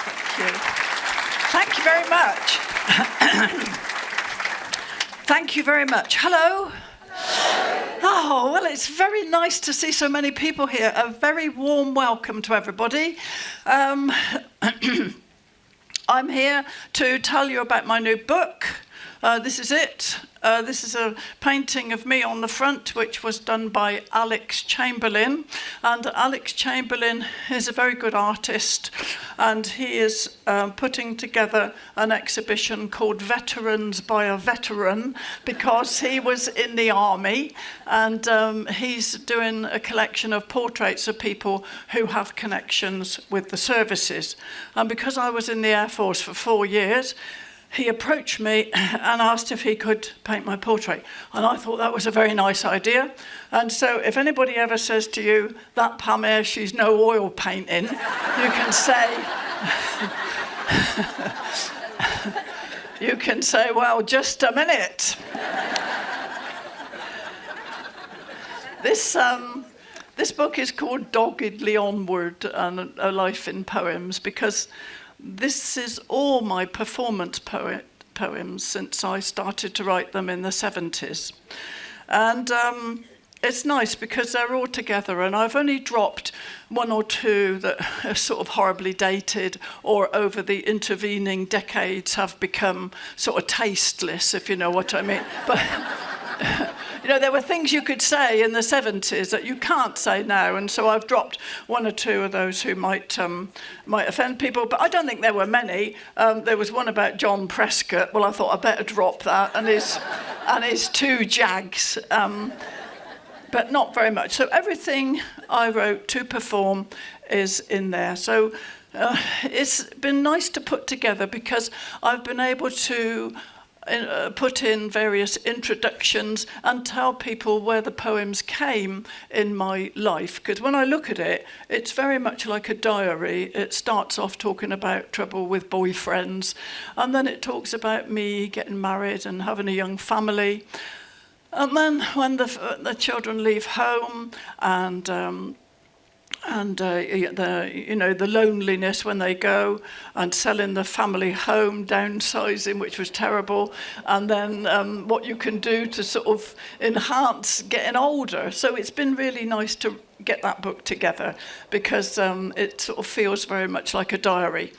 Thank you. Thank you very much. Thank you very much. Hello. Oh, well, it's very nice to see so many people here. A very warm welcome to everybody. I'm here to tell you about my new book. This is it. This is a painting of me on the front, which was done by Alex Chamberlain. And Alex Chamberlain is a very good artist, and he is putting together an exhibition called Veterans by a Veteran, because he was in the army, and he's doing a collection of portraits of people who have connections with the services. And because I was in the Air Force for 4 years, he approached me and asked if he could paint my portrait. And I thought that was a very nice idea. And so if anybody ever says to you, that Pam Ayers, she's no oil painting, you can say, well, just a minute. This book is called Doggedly Onward, and A Life in Poems, because this is all my performance poems since I started to write them in the 70s. And it's nice because they're all together, and I've only dropped one or two that are sort of horribly dated or over the intervening decades have become sort of tasteless, if you know what I mean. But you know, there were things you could say in the 70s that you can't say now, and so I've dropped one or two of those who might offend people, but I don't think there were many. There was one about John Prescott. Well, I thought I'd better drop that, and his two jags, but not very much. So everything I wrote to perform is in there. So it's been nice to put together because I've been able to put in various introductions and tell people where the poems came in my life. Because when I look at it, it's very much like a diary. It starts off talking about trouble with boyfriends, and then it talks about me getting married and having a young family. And then when the children leave home and the loneliness when they go, and selling the family home, downsizing, which was terrible, and then what you can do to sort of enhance getting older. So it's been really nice to get that book together because it sort of feels very much like a diary.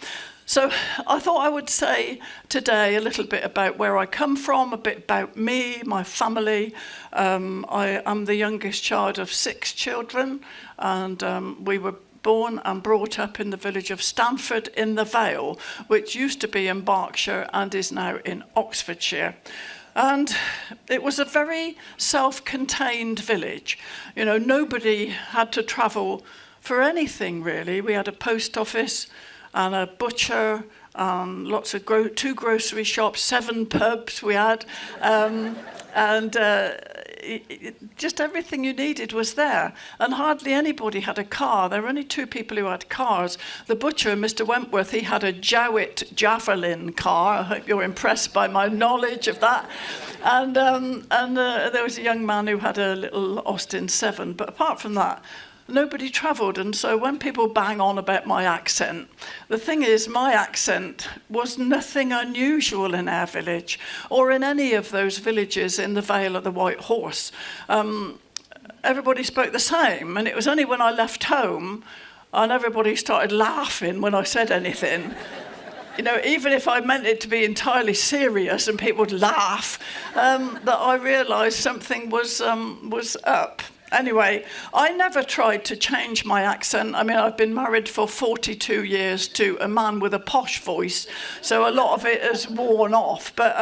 So I thought I would say today a little bit about where I come from, a bit about me, my family. I am the youngest child of 6 children, and we were born and brought up in the village of Stanford in the Vale, which used to be in Berkshire and is now in Oxfordshire. And it was a very self-contained village. You know, nobody had to travel for anything, really. We had a post office and a butcher, lots of 2 grocery shops, 7 pubs we had, just everything you needed was there. And hardly anybody had a car. There were only 2 people who had cars. The butcher, Mr. Wentworth, he had a Jowett Javelin car. I hope you're impressed by my knowledge of that. And there was a young man who had a little Austin 7. But apart from that, nobody travelled. And so when people bang on about my accent, the thing is, my accent was nothing unusual in our village or in any of those villages in the Vale of the White Horse. Everybody spoke the same, and it was only when I left home and everybody started laughing when I said anything. You know, even if I meant it to be entirely serious and people would laugh, that I realised something was up. Anyway, I never tried to change my accent. I mean, I've been married for 42 years to a man with a posh voice, so a lot of it has worn off. But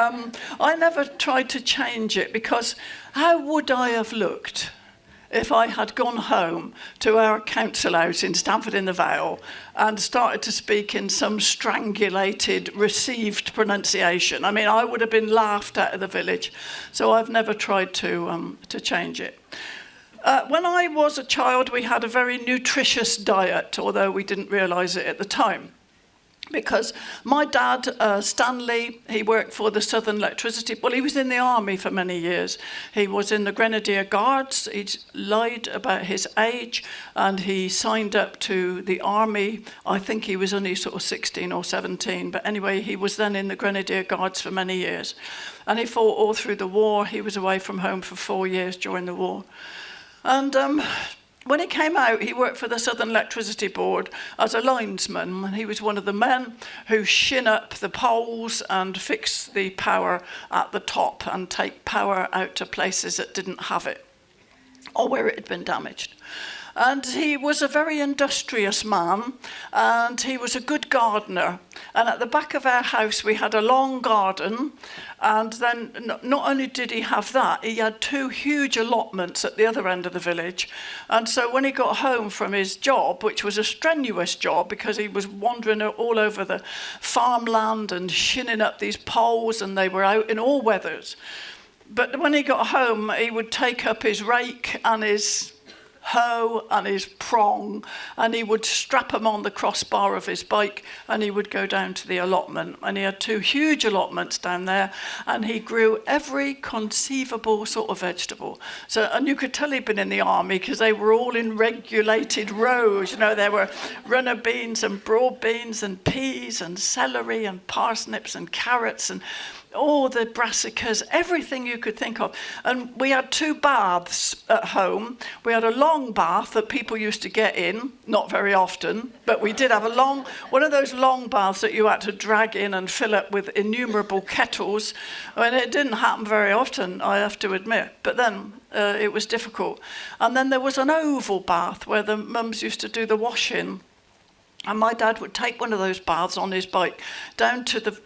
I never tried to change it, because how would I have looked if I had gone home to our council house in Stamford-in-the-Vale and started to speak in some strangulated, received pronunciation? I mean, I would have been laughed out of the village. So I've never tried to change it. When I was a child, we had a very nutritious diet, although we didn't realise it at the time. Because my dad, Stanley, he worked for the Southern Electricity. Well, he was in the army for many years. He was in the Grenadier Guards. He'd lied about his age, and he signed up to the army. I think he was only sort of 16 or 17. But anyway, he was then in the Grenadier Guards for many years. And he fought all through the war. He was away from home for 4 years during the war. And when he came out, he worked for the Southern Electricity Board as a linesman, and he was one of the men who shin up the poles and fix the power at the top and take power out to places that didn't have it or where it had been damaged. And he was a very industrious man, and he was a good gardener. And at the back of our house, we had a long garden. And then not only did he have that, he had 2 huge allotments at the other end of the village. And so when he got home from his job, which was a strenuous job because he was wandering all over the farmland and shinning up these poles, and they were out in all weathers. But when he got home, he would take up his rake and his hoe and his prong, and he would strap them on the crossbar of his bike, and he would go down to the allotment. And he had 2 huge allotments down there, and he grew every conceivable sort of vegetable. So, and you could tell he'd been in the army because they were all in regulated rows. You know, there were runner beans and broad beans and peas and celery and parsnips and carrots and all the brassicas, everything you could think of. And we had 2 baths at home. We had a long bath that people used to get in, not very often, but we did have one of those long baths that you had to drag in and fill up with innumerable kettles. I mean, it didn't happen very often, I have to admit, but then it was difficult. And then there was an oval bath where the mums used to do the washing. And my dad would take one of those baths on his bike down to the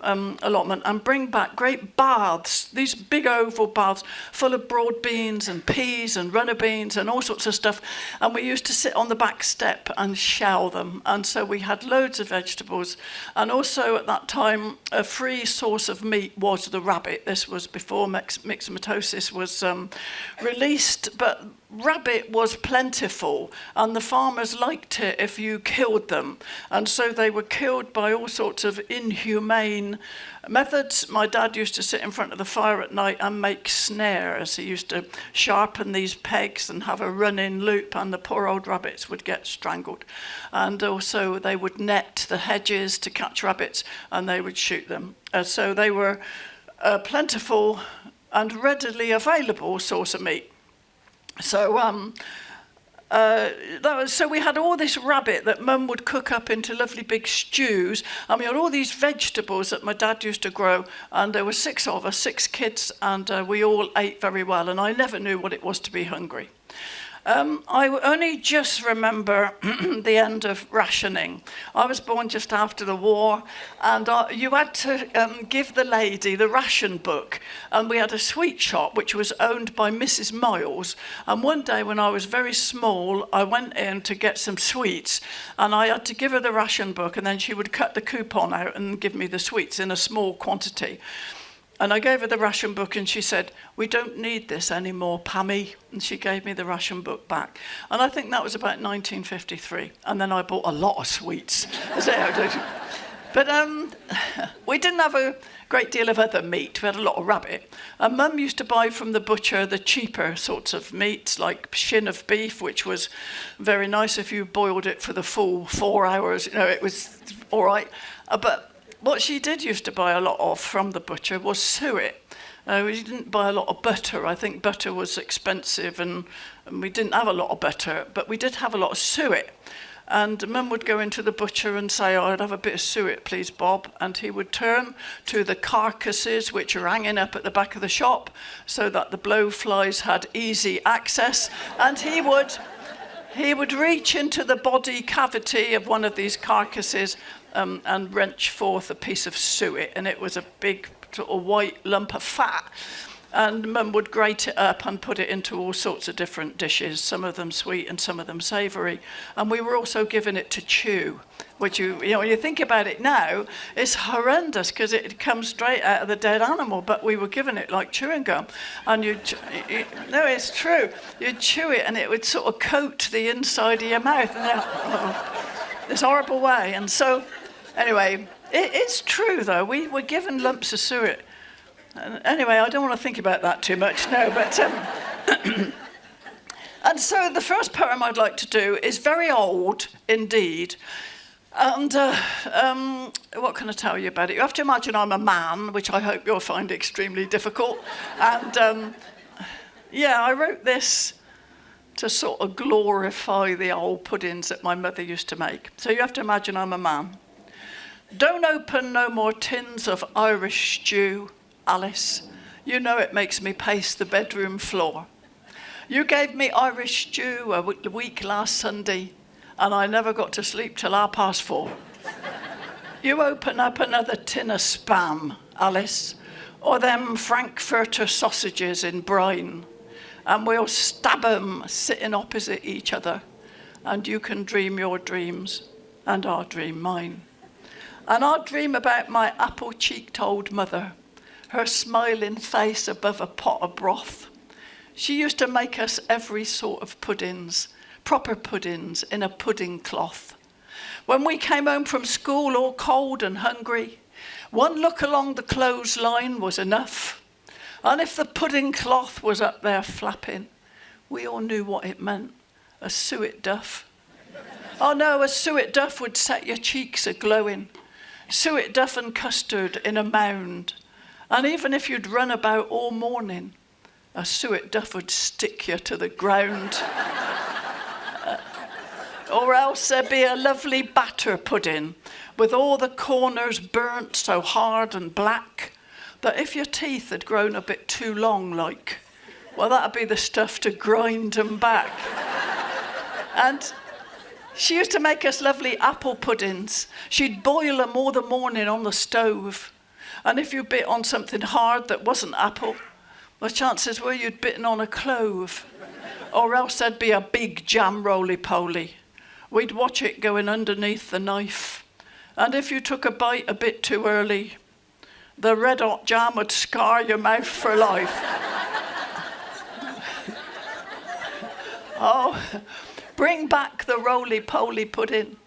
allotment and bring back great baths, these big oval baths full of broad beans and peas and runner beans and all sorts of stuff. And we used to sit on the back step and shell them. And so we had loads of vegetables. And also at that time, a free source of meat was the rabbit. This was before myxomatosis was released, but rabbit was plentiful, and the farmers liked it if you killed them. And so they were killed by all sorts of inhumane methods. My dad used to sit in front of the fire at night and make snares. He used to sharpen these pegs and have a run-in loop, and the poor old rabbits would get strangled. And also they would net the hedges to catch rabbits, and they would shoot them. So they were plentiful and readily available source of meat. So so we had all this rabbit that Mum would cook up into lovely big stews, and we had all these vegetables that my dad used to grow, and there were 6 of us, 6 kids, and we all ate very well, and I never knew what it was to be hungry. I only just remember the end of rationing. I was born just after the war, and you had to give the lady the ration book. And we had a sweet shop which was owned by Mrs. Miles. And one day when I was very small, I went in to get some sweets, and I had to give her the ration book, and then she would cut the coupon out and give me the sweets in a small quantity. And I gave her the ration book, and she said, "We don't need this anymore, Pammy." And she gave me the ration book back. And I think that was about 1953. And then I bought a lot of sweets. But we didn't have a great deal of other meat. We had a lot of rabbit. And Mum used to buy from the butcher the cheaper sorts of meats, like shin of beef, which was very nice if you boiled it for the full 4 hours. You know, it was all right. But what she did used to buy a lot of from the butcher was suet. We didn't buy a lot of butter. I think butter was expensive, and we didn't have a lot of butter, but we did have a lot of suet. And Mum would go into the butcher and say, "Oh, I'd have a bit of suet, please, Bob." And he would turn to the carcasses which are hanging up at the back of the shop so that the blowflies had easy access, and he would reach into the body cavity of one of these carcasses and wrench forth a piece of suet, and it was a big sort of white lump of fat. And Mum would grate it up and put it into all sorts of different dishes, some of them sweet and some of them savoury. And we were also given it to chew, which when you think about it now, it's horrendous because it comes straight out of the dead animal, but we were given it like chewing gum. And no, it's true. You'd chew it and it would sort of coat the inside of your mouth in this horrible way. And so Anyway, it's true, though. We were given lumps of suet. Anyway, I don't want to think about that too much, no, but... And so the first poem I'd like to do is very old indeed. And what can I tell you about it? You have to imagine I'm a man, which I hope you'll find extremely difficult. And I wrote this to sort of glorify the old puddings that my mother used to make. So you have to imagine I'm a man. Don't open no more tins of Irish stew, Alice. You know it makes me pace the bedroom floor. You gave me Irish stew a week last Sunday, and I never got to sleep till 4:30. You open up another tin of Spam, Alice, or them Frankfurter sausages in brine, and we'll stab 'em sitting opposite each other, and you can dream your dreams, and I'll dream mine. And I'll dream about my apple-cheeked old mother, her smiling face above a pot of broth. She used to make us every sort of puddings, proper puddings in a pudding cloth. When we came home from school all cold and hungry, one look along the clothesline was enough. And if the pudding cloth was up there flapping, we all knew what it meant, a suet duff. Oh no, a suet duff would set your cheeks a-glowing. Suet duff and custard in a mound. And even if you'd run about all morning, a suet duff would stick you to the ground. Or else there'd be a lovely batter pudding with all the corners burnt so hard and black that if your teeth had grown a bit too long, like, well, that'd be the stuff to grind them back. And she used to make us lovely apple puddings. She'd boil them all the morning on the stove. And if you bit on something hard that wasn't apple, the chances were you'd bitten on a clove, or else there'd be a big jam roly-poly. We'd watch it going underneath the knife, and if you took a bite a bit too early, the red-hot jam would scar your mouth for life. Oh, bring back the roly-poly pudding,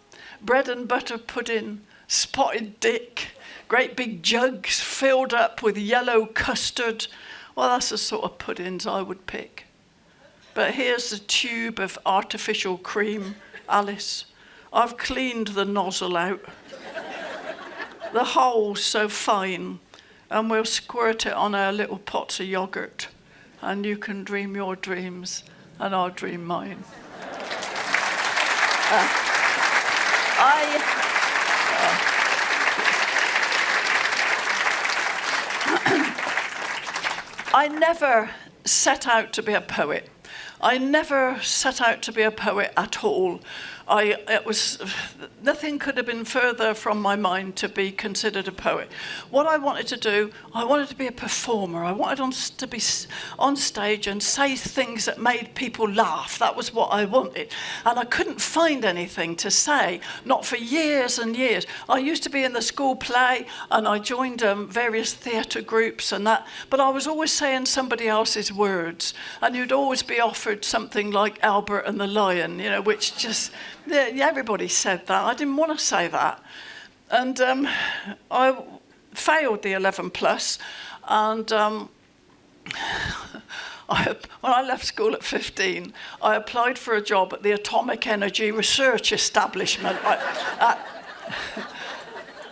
bread and butter pudding, spotted dick, great big jugs filled up with yellow custard. Well, that's the sort of puddings I would pick. But here's the tube of artificial cream, Alice. I've cleaned the nozzle out. The hole's so fine, and we'll squirt it on our little pots of yogurt, and you can dream your dreams, and I'll dream mine. I never set out to be a poet. I never set out to be a poet at all. Nothing could have been further from my mind to be considered a poet. What I wanted to do, I wanted to be a performer. I wanted to be on stage and say things that made people laugh. That was what I wanted. And I couldn't find anything to say, not for years and years. I used to be in the school play and I joined various theatre groups and that, but I was always saying somebody else's words. And you'd always be offered something like Albert and the Lion, which just... everybody said that. I didn't want to say that. And I failed the 11 plus. And when I left school at 15, I applied for a job at the Atomic Energy Research Establishment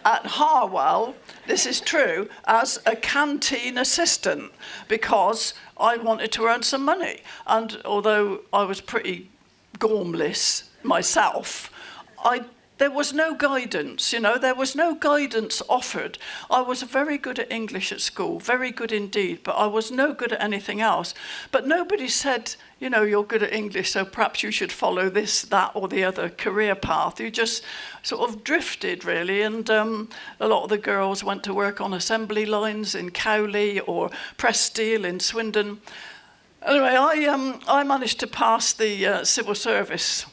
at Harwell, this is true, as a canteen assistant because I wanted to earn some money. And although I was pretty gormless myself, there was no guidance, there was no guidance offered. I was very good at English at school, very good indeed, but I was no good at anything else. But nobody said, you're good at English, so perhaps you should follow this, that, or the other career path. You just sort of drifted, really, and a lot of the girls went to work on assembly lines in Cowley or press steel in Swindon. Anyway, I managed to pass the civil service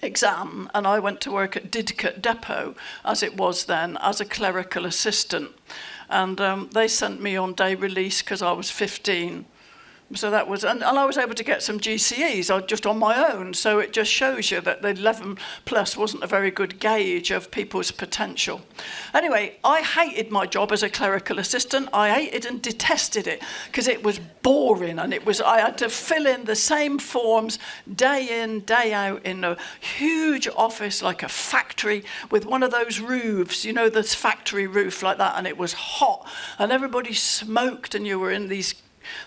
exam, and I went to work at Didcot Depot, as it was then, as a clerical assistant. And they sent me on day release because I was 15. So that was, and I was able to get some GCEs just on my own. So it just shows you that the 11 plus wasn't a very good gauge of people's potential. Anyway, I hated my job as a clerical assistant. I hated and detested it because it was boring, and I had to fill in the same forms day in, day out in a huge office like a factory with one of those roofs, you know, this factory roof like that, and it was hot and everybody smoked, and you were in these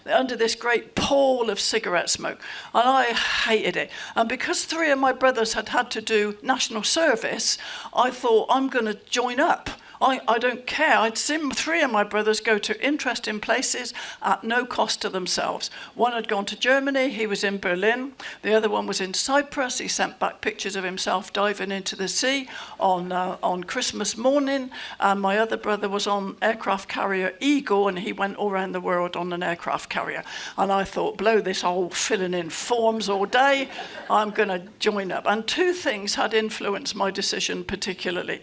under this great pall of cigarette smoke, and I hated it. And because 3 of my brothers had to do national service, I thought, I'm going to join up. I don't care. I'd seen 3 of my brothers go to interesting places at no cost to themselves. One had gone to Germany, he was in Berlin. The other one was in Cyprus. He sent back pictures of himself diving into the sea on Christmas morning. And my other brother was on aircraft carrier Eagle, and he went all around the world on an aircraft carrier. And I thought, blow this whole filling in forms all day, I'm going to join up. And 2 things had influenced my decision particularly.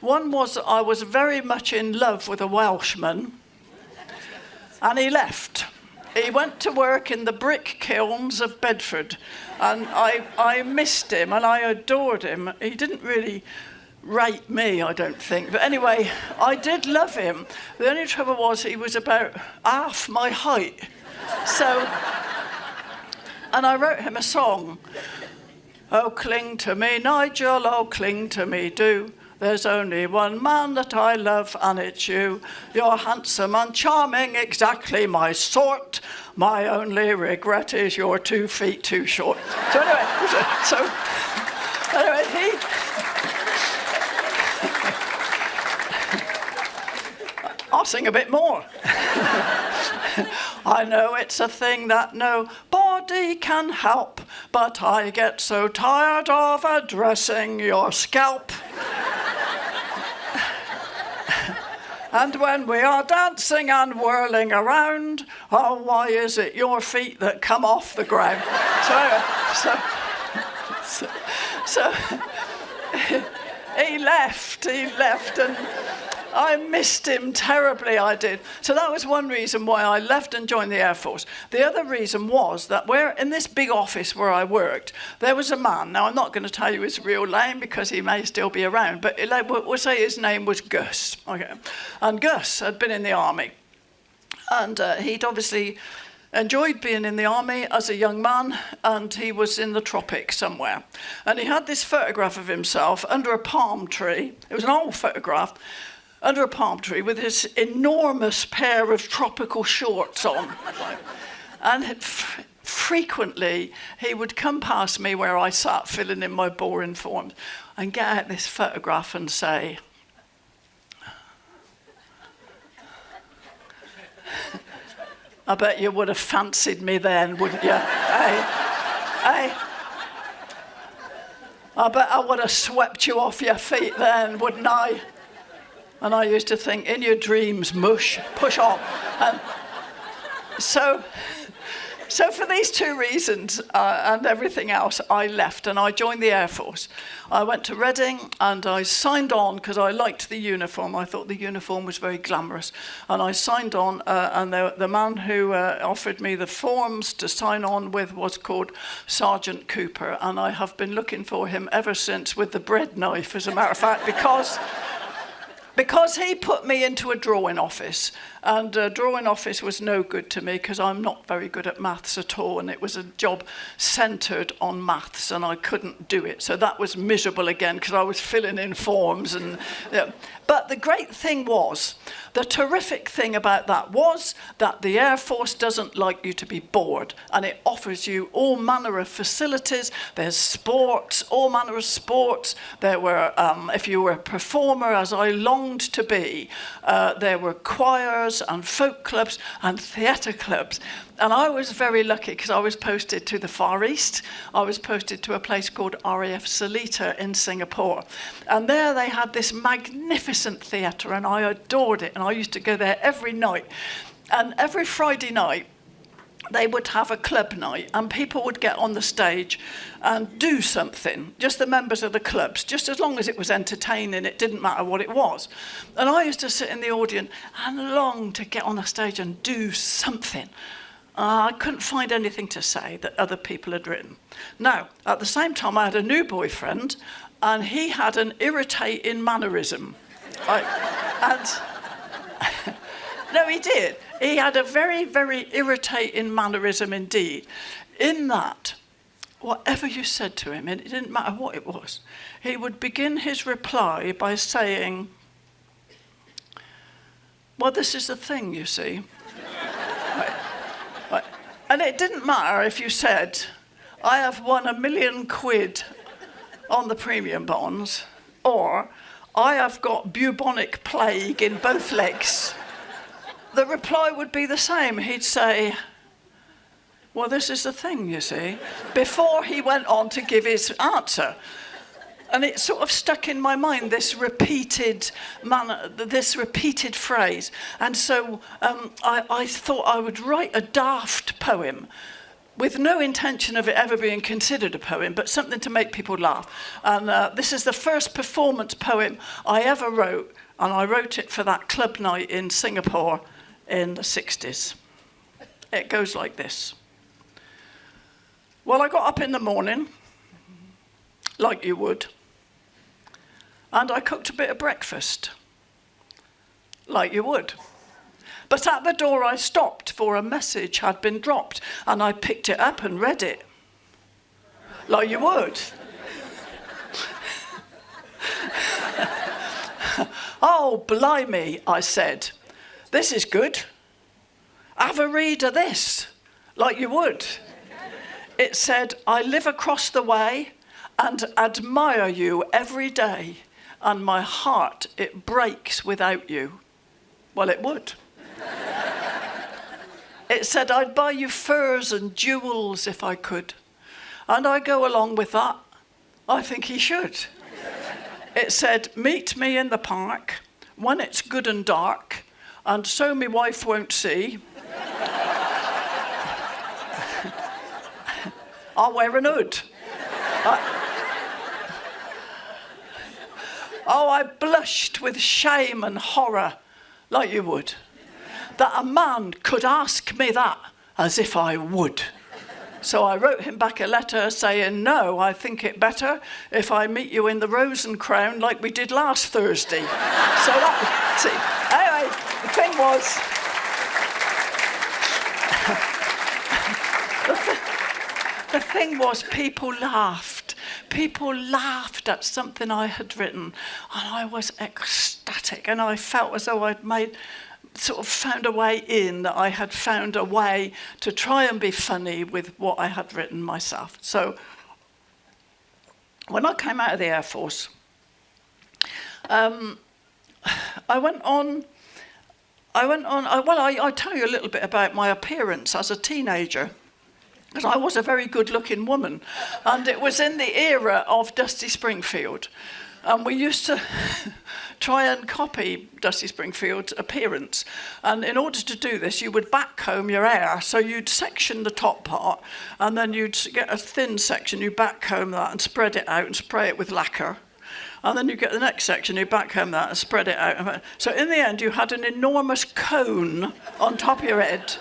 One was I was very much in love with a Welshman, and he left. He went to work in the brick kilns of Bedford, and I missed him and I adored him. He didn't really rate me, I don't think. But anyway, I did love him. The only trouble was he was about half my height. So, and I wrote him a song. Oh, cling to me, Nigel, oh, cling to me, do. There's only one man that I love, and it's you. You're handsome and charming, exactly my sort. My only regret is you're 2 feet too short. So anyway, I'll sing a bit more. I know it's a thing that nobody can help, but I get so tired of addressing your scalp. And when we are dancing and whirling around, oh, why is it your feet that come off the ground? So he left, and I missed him terribly, I did. So that was one reason why I left and joined the Air Force. The other reason was that in this big office where I worked, there was a man. Now, I'm not going to tell you his real name because he may still be around, but we'll say his name was Gus. Okay. And Gus had been in the army. And he'd obviously enjoyed being in the army as a young man, and he was in the tropics somewhere. And he had this photograph of himself under a palm tree. It was an old photograph. Under a palm tree with this enormous pair of tropical shorts on. And frequently he would come past me where I sat filling in my boring forms and get out this photograph and say, I bet you would have fancied me then, wouldn't you? Hey? I bet I would have swept you off your feet then, wouldn't I? And I used to think, in your dreams, mush, push on. And so for these 2 reasons and everything else, I left and I joined the Air Force. I went to Reading and I signed on because I liked the uniform. I thought the uniform was very glamorous. And I signed on, and the man who offered me the forms to sign on with was called Sergeant Cooper. And I have been looking for him ever since with the bread knife, as a matter of fact, because he put me into a drawing office, and a drawing office was no good to me because I'm not very good at maths at all, and it was a job centred on maths, and I couldn't do it. So that was miserable again because I was filling in forms. But the great thing was, the terrific thing about that was that the Air Force doesn't like you to be bored, and it offers you all manner of facilities. There's sports, all manner of sports. There were, if you were a performer, as I longed to be, there were choirs and folk clubs and theatre clubs. And I was very lucky because I was posted to the Far East. I was posted to a place called RAF Seletar in Singapore. And there they had this magnificent theatre, and I adored it. And I used to go there every night. And every Friday night, they would have a club night, and people would get on the stage and do something, just the members of the clubs, just as long as it was entertaining, it didn't matter what it was. And I used to sit in the audience and long to get on the stage and do something. I couldn't find anything to say that other people had written. Now, at the same time, I had a new boyfriend, and he had an irritating mannerism. No, he did. He had a very, very irritating mannerism indeed, in that whatever you said to him, and it didn't matter what it was, he would begin his reply by saying, well, this is the thing, you see. Right. And it didn't matter if you said, I have won £1 million on the premium bonds, or I have got bubonic plague in both legs. The reply would be the same. He'd say, well, this is the thing, you see, before he went on to give his answer. And it sort of stuck in my mind, this repeated phrase. And so I thought I would write a daft poem with no intention of it ever being considered a poem, but something to make people laugh. And this is the first performance poem I ever wrote, and I wrote it for that club night in Singapore in the 60s. It goes like this. Well, I got up in the morning, like you would, and I cooked a bit of breakfast, like you would. But at the door I stopped, for a message had been dropped, and I picked it up and read it, like you would. Oh, blimey, I said. This is good. Have a read of this, like you would. It said, I live across the way and admire you every day, and my heart, it breaks without you. Well, it would. It said, I'd buy you furs and jewels if I could. And I go along with that. I think he should. It said, meet me in the park when it's good and dark, and so my wife won't see. I'll wear an hood. I blushed with shame and horror, like you would, that a man could ask me that as if I would. So I wrote him back a letter saying, no, I think it better if I meet you in the Rose and Crown like we did last Thursday. So that, see, anyway, the thing was, the thing was, people laughed. People laughed at something I had written, and I was ecstatic, and I felt as though I'd found a way in, that I had found a way to try and be funny with what I had written myself. So when I came out of the Air Force, I'll tell you a little bit about my appearance as a teenager, because I was a very good-looking woman, and it was in the era of Dusty Springfield. And we used to try and copy Dusty Springfield's appearance. And in order to do this, you would backcomb your hair. So you'd section the top part, and then you'd get a thin section, you backcomb that and spread it out and spray it with lacquer. And then you get the next section, you backcomb that and spread it out. So in the end, you had an enormous cone on top of your head.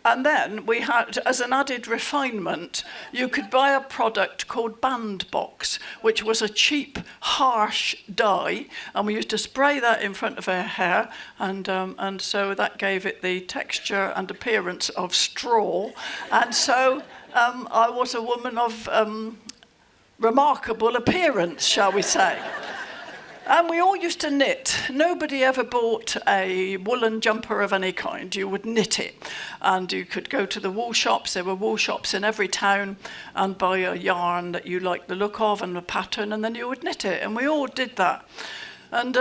And then we had, as an added refinement, you could buy a product called Bandbox, which was a cheap, harsh dye, and we used to spray that in front of our hair, and so that gave it the texture and appearance of straw. And so I was a woman of remarkable appearance, shall we say. And we all used to knit. Nobody ever bought a woolen jumper of any kind. You would knit it. And you could go to the wool shops. There were wool shops in every town, and buy a yarn that you liked the look of and the pattern, and then you would knit it. And we all did that. And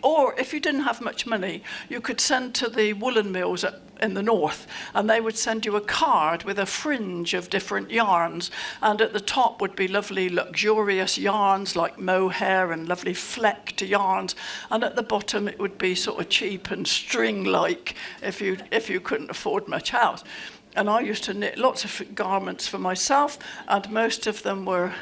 or if you didn't have much money, you could send to the woolen mills in the north, and they would send you a card with a fringe of different yarns, and at the top would be lovely luxurious yarns like mohair and lovely flecked yarns, and at the bottom it would be sort of cheap and string-like if you couldn't afford much else. And I used to knit lots of garments for myself, and most of them were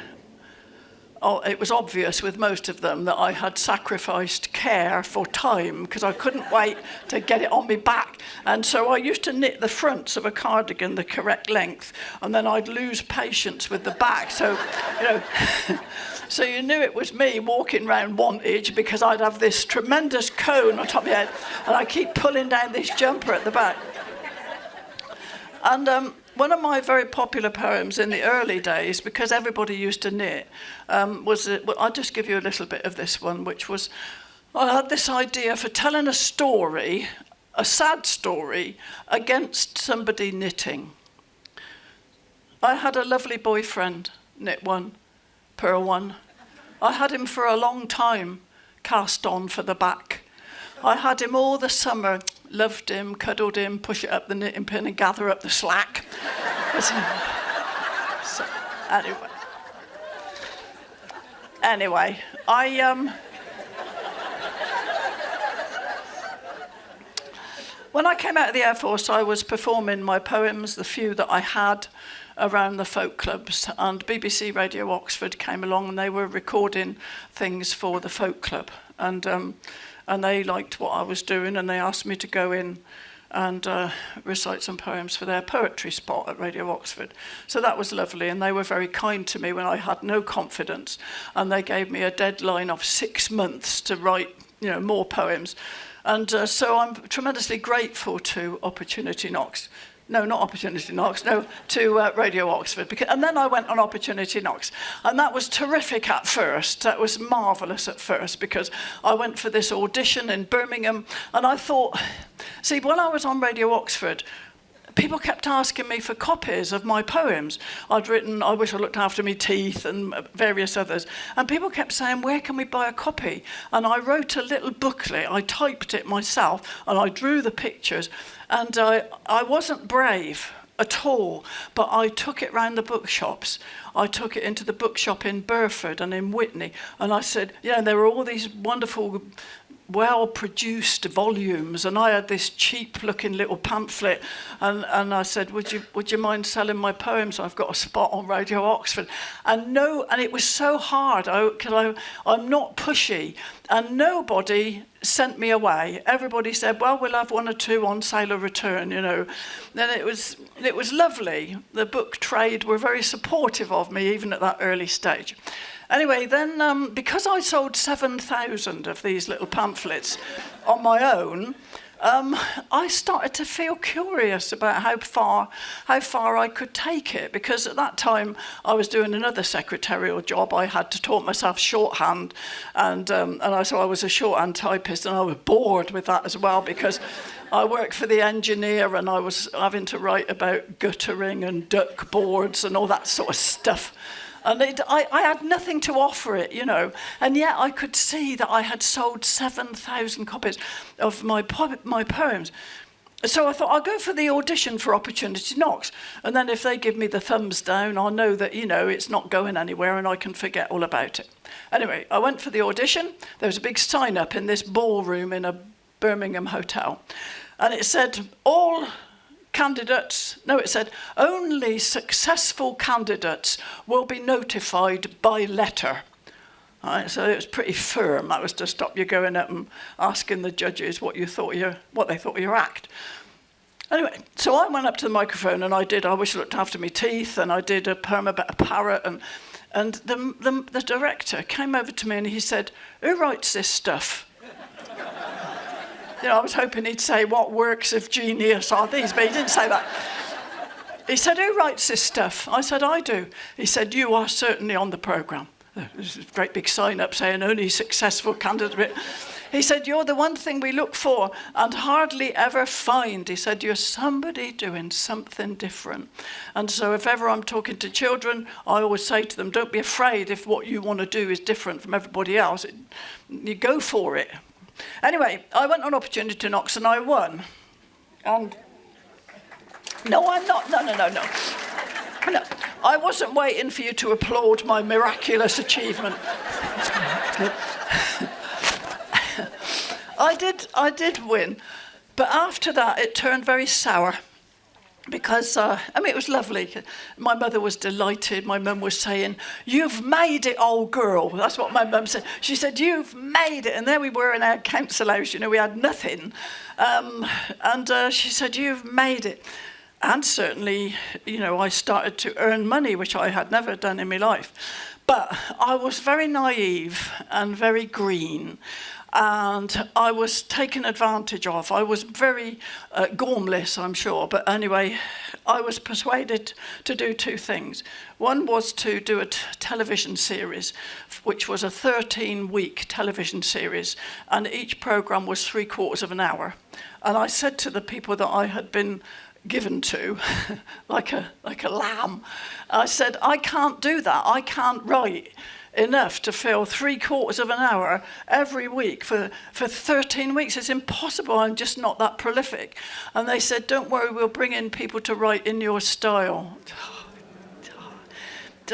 it was obvious with most of them that I had sacrificed care for time because I couldn't wait to get it on my back. And so I used to knit the fronts of a cardigan the correct length, and then I'd lose patience with the back. So, so you knew it was me walking around Wantage because I'd have this tremendous cone on top of my head, and I keep pulling down this jumper at the back. And one of my very popular poems in the early days, because everybody used to knit, I'll just give you a little bit of this one, which was, I had this idea for telling a story, a sad story, against somebody knitting. I had a lovely boyfriend, knit one, purl one. I had him for a long time, cast on for the back. I had him all the summer, loved him, cuddled him, push it up the knitting pin and gather up the slack. So, anyway, when I came out of the Air Force, I was performing my poems, the few that I had, around the folk clubs, and BBC Radio Oxford came along and they were recording things for the folk club, and they liked what I was doing, and they asked me to go in and recite some poems for their poetry spot at Radio Oxford. So that was lovely, and they were very kind to me when I had no confidence, and they gave me a deadline of 6 months to write, more poems. And so I'm tremendously grateful to Opportunity Knocks. No, not Opportunity Knocks, no, to Radio Oxford. And then I went on Opportunity Knocks. And that was terrific at first. That was marvellous at first, because I went for this audition in Birmingham. And I thought, see, when I was on Radio Oxford, people kept asking me for copies of my poems. I'd written I Wish I Looked After Me Teeth and various others. And people kept saying, where can we buy a copy? And I wrote a little booklet. I typed it myself, and I drew the pictures. And I wasn't brave at all, but I took it round the bookshops. I took it into the bookshop in Burford and in Witney, and I said, there were all these wonderful, well-produced volumes, and I had this cheap-looking little pamphlet, and I said, would you mind selling my poems? I've got a spot on Radio Oxford. And it was so hard, because I'm not pushy, and nobody sent me away. Everybody said, well, we'll have 1 or 2 on sale or return, Then it was lovely. The book trade were very supportive of me, even at that early stage. Anyway, then, because I sold 7,000 of these little pamphlets on my own, I started to feel curious about how far I could take it, because at that time I was doing another secretarial job. I had to taught myself shorthand, and so I was a shorthand typist, and I was bored with that as well, because I worked for the engineer and I was having to write about guttering and duck boards and all that sort of stuff. And I had nothing to offer it, and yet I could see that I had sold 7,000 copies of my poems. So I thought, I'll go for the audition for Opportunity Knocks, and then if they give me the thumbs down, I'll know that, it's not going anywhere and I can forget all about it. Anyway, I went for the audition. There was a big sign up in this ballroom in a Birmingham hotel, and it said, it said, only successful candidates will be notified by letter. All right, so it was pretty firm. That was to stop you going up and asking the judges what they thought of your act. Anyway, so I went up to the microphone and I did I Wish I Looked After Me Teeth, and I did a poem about a parrot, and the director came over to me and he said, who writes this stuff? I was hoping he'd say, what works of genius are these? But he didn't say that. He said, who writes this stuff? I said, I do. He said, you are certainly on the programme. There's a great big sign up saying only successful candidates. He said, you're the one thing we look for and hardly ever find. He said, you're somebody doing something different. And so if ever I'm talking to children, I always say to them, don't be afraid if what you want to do is different from everybody else. You go for it. Anyway, I went on Opportunity Knocks and I won. And no, I'm not. No. I wasn't waiting for you to applaud my miraculous achievement. I did win, but after that it turned very sour. because, it was lovely. My mother was delighted. My mum was saying, "You've made it, old girl." That's what my mum said. She said, "You've made it." And there we were in our council house, we had nothing. And she said, "You've made it." And certainly, I started to earn money, which I had never done in my life. But I was very naive and very green. And I was taken advantage of. I was very gormless, I'm sure. But anyway, I was persuaded to do two things. One was to do a television series, which was a 13-week television series. And each programme was 3/4 of an hour. And I said to the people that I had been given to, like a lamb, I said, "I can't do that. I can't write enough to fill 3/4 of an hour every week for 13 weeks. It's impossible. I'm just not that prolific." And they said, "Don't worry, we'll bring in people to write in your style."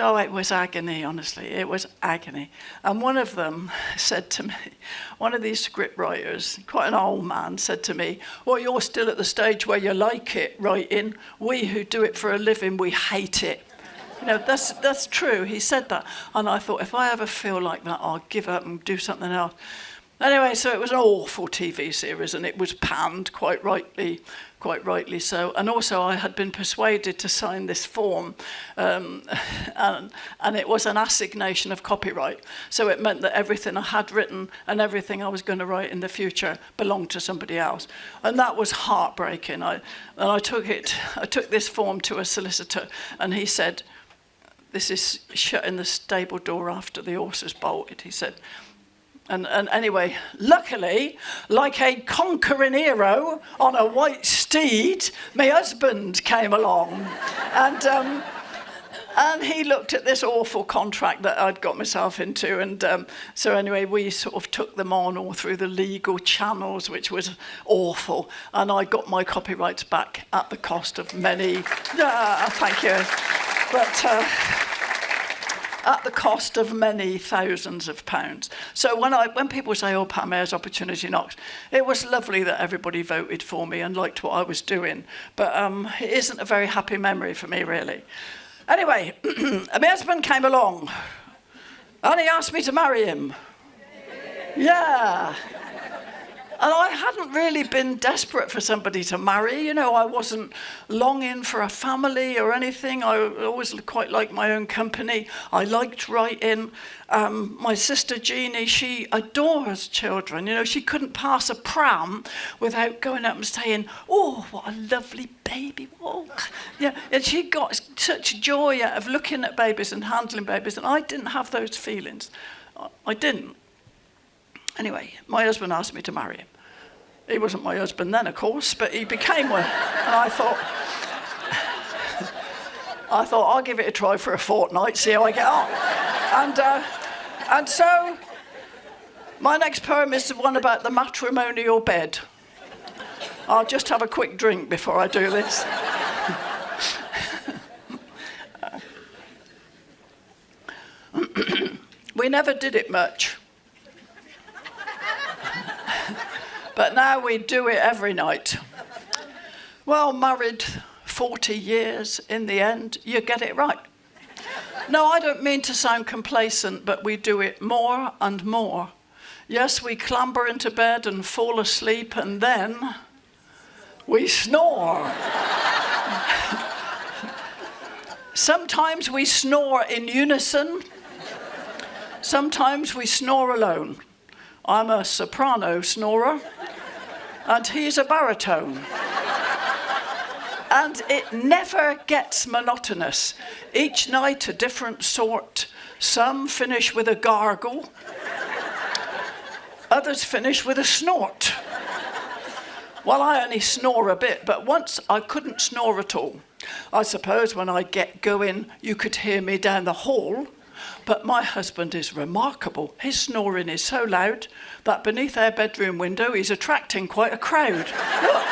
Oh, it was agony, honestly. It was agony. And one of them said to me, one of these script writers, quite an old man, said to me, "Well, you're still at the stage where you like it, writing. We who do it for a living, we hate it." That's true. He said that. And I thought, if I ever feel like that, I'll give up and do something else. Anyway, so it was an awful TV series, and it was panned quite rightly so. And also I had been persuaded to sign this form, and it was an assignation of copyright. So it meant that everything I had written and everything I was going to write in the future belonged to somebody else. And that was heartbreaking. I took this form to a solicitor, and he said, "This is shutting the stable door after the horses bolted," he said. And anyway, luckily, like a conquering hero on a white steed, my husband came along. And he looked at this awful contract that I'd got myself into. And so anyway, we sort of took them on all through the legal channels, which was awful. And I got my copyrights back at the cost of many... thank you. But... at the cost of many thousands of pounds. So when people say, "Oh, Pam Ayers, opportunity knocks," it was lovely that everybody voted for me and liked what I was doing. But it isn't a very happy memory for me, really. Anyway, my husband came along, and he asked me to marry him. Yeah. And I hadn't really been desperate for somebody to marry. I wasn't longing for a family or anything. I always quite liked my own company. I liked writing. My sister Jeannie, she adores children. She couldn't pass a pram without going up and saying, "Oh, what a lovely baby." Oh. Yeah. And she got such joy out of looking at babies and handling babies. And I didn't have those feelings. I didn't. Anyway, my husband asked me to marry him. He wasn't my husband then, of course, but he became one. And I thought, I'll give it a try for a fortnight, see how I get on. And so my next poem is the one about the matrimonial bed. I'll just have a quick drink before I do this. We never did it much. But now we do it every night. Well, married 40 years, in the end, you get it right. No, I don't mean to sound complacent, but we do it more and more. Yes, we clamber into bed and fall asleep, and then we snore. Sometimes we snore in unison. Sometimes we snore alone. I'm a soprano snorer, and he's a baritone. And it never gets monotonous. Each night a different sort. Some finish with a gargle. Others finish with a snort. Well, I only snore a bit, but once I couldn't snore at all. I suppose when I get going, you could hear me down the hall. But my husband is remarkable. His snoring is so loud that beneath our bedroom window he's attracting quite a crowd. Look.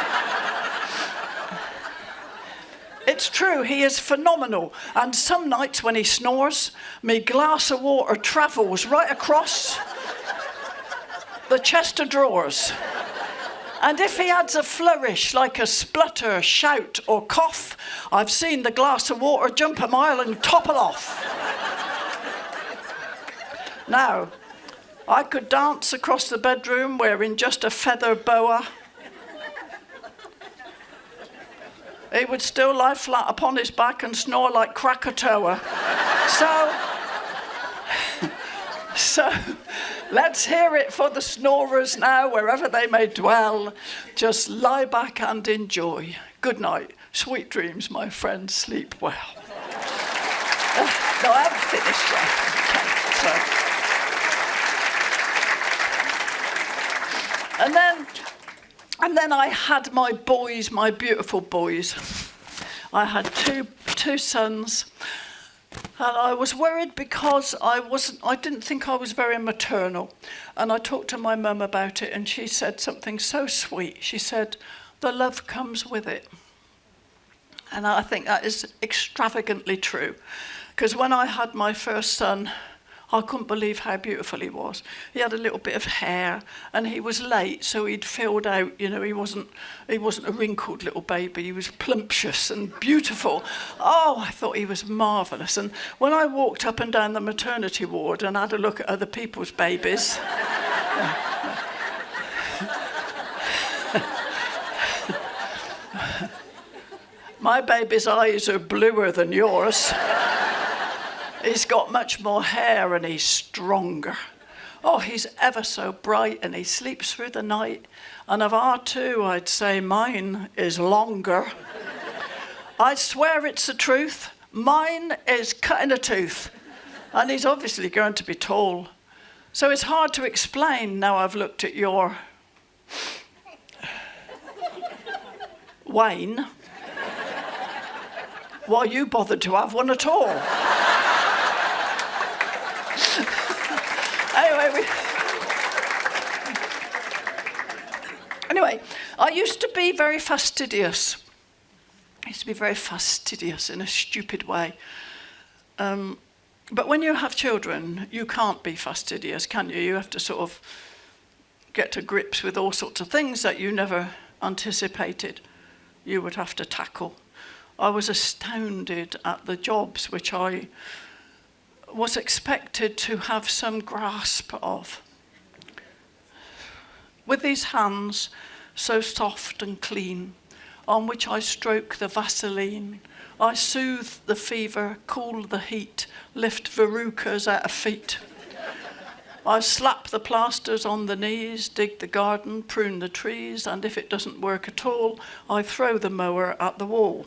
It's true, he is phenomenal. And some nights when he snores, me glass of water travels right across the chest of drawers. And if he adds a flourish like a splutter, shout or cough, I've seen the glass of water jump a mile and topple off. Now, I could dance across the bedroom wearing just a feather boa. He would still lie flat upon his back and snore like Krakatoa. So let's hear it for the snorers now, wherever they may dwell. Just lie back and enjoy. Good night. Sweet dreams, my friends. Sleep well. No, I haven't finished yet. Okay, so. And then I had my boys, my beautiful boys. I had two sons. And I was worried because I didn't think I was very maternal. And I talked to my mum about it, and she said something so sweet. She said, the love comes with it. And I think that is extravagantly true. Because when I had my first son, I couldn't believe how beautiful he was. He had a little bit of hair, and he was late, so he'd filled out. You know, he wasn't a wrinkled little baby. He was plumptious and beautiful. Oh, I thought he was marvellous. And when I walked up and down the maternity ward and had a look at other people's babies, my baby's eyes are bluer than yours. He's got much more hair and he's stronger. Oh, he's ever so bright and he sleeps through the night. And of our two, I'd say mine is longer. I swear it's the truth. Mine is cutting a tooth. And he's obviously going to be tall. So it's hard to explain now I've looked at your Wayne. Why you bothered to have one at all? Anyway, I used to be very fastidious. I used to be very fastidious in a stupid way. But when you have children, you can't be fastidious, can you? You have to sort of get to grips with all sorts of things that you never anticipated you would have to tackle. I was astounded at the jobs which I was expected to have some grasp of. With these hands so soft and clean, on which I stroke the Vaseline, I soothe the fever, cool the heat, lift verrucas out of feet. I slap the plasters on the knees, dig the garden, prune the trees, and if it doesn't work at all, I throw the mower at the wall.